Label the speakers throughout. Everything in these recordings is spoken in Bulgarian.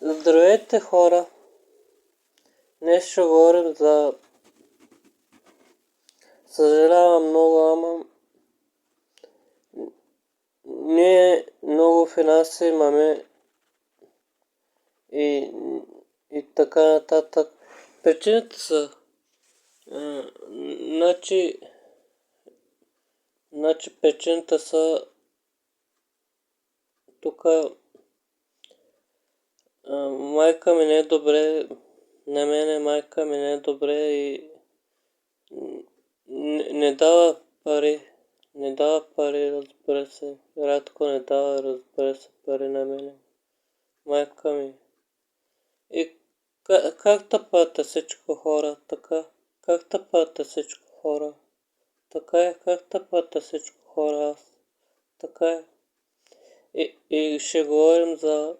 Speaker 1: Здравейте, хора! Днес ще говорим за... Съжалявам много, ама... Ние много финанси имаме и така нататък. Причините са... Значи причините са... Тука... Майка ми не е добре, на мене майка ми не е добре и не дава пари. Не дава пари, разбира се. Рядко не дава, разбира се, пари на мене. Майка ми. И как тъпате всичко хора? Така. Как тъпате всичко хора? Така е. Как тъпате всичко хора? Аз. Така е. И ще говорим за...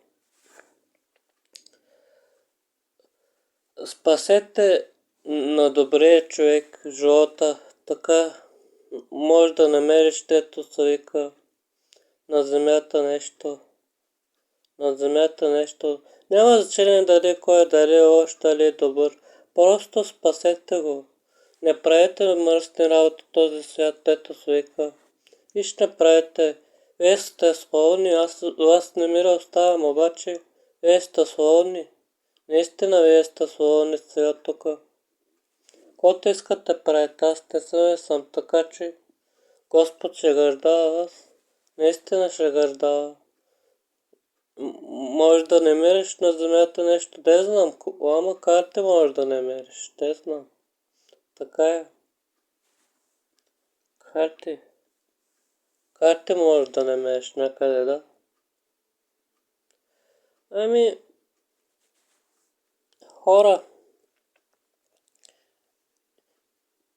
Speaker 1: Спасете на добрия човек живота. Така може да намериш, дето се вика на земята нещо. На земята нещо. Няма значение дали кой е, дали е лош, дали е добър. Просто спасете го. Не правете мръсни работи този свят, дето се вика. И ще правите. Вие сте свободни, аз вас не ми оставам, обаче вие сте свободни. Наистина вие сте свободни сега тука. Каквото искате правите, аз не съм, така че Господ ще гърждава вас. Наистина ще гърждава. Може да не мериш на земята нещо, де знам, ама карте може да не мериш, де знам. Така е. Карте може да не мериш някъде, да. Ами, хора,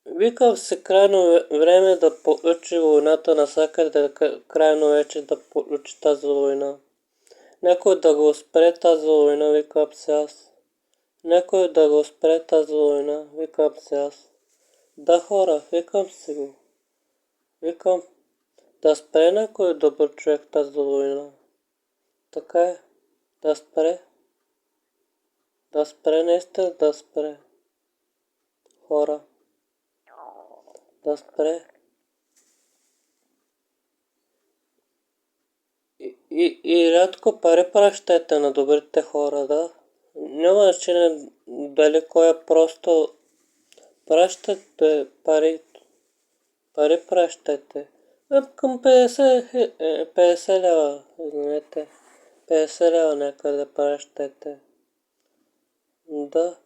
Speaker 1: викам се крайно време да получи войната насякъде, крайно вече да получи тази война. Някой да го спре тази война, викам се аз. Някой да го спре тази война, викам се аз. Да, хора, викам си го. Викам да спре някой добър човек тази война. Така е. Да спре. Да спре, наистина да спре. Хора. Да спре. И рядко пари пращайте на добрите хора, да. Няма значение дали кой е, просто пращате пари. Пари пращате. Към 50 лева, извинете. 50 лева някъде пращате. Да.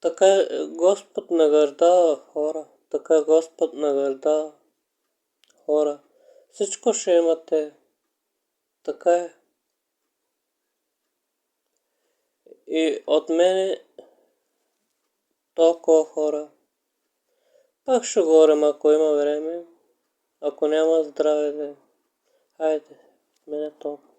Speaker 1: Така Господ награждава хора. Така Господ награждава хора. Всичко ще имате. Така е. И от мене толкова хора. Пак ще говорим, ако има време. Ако няма здраве, хайде. Мене толкова.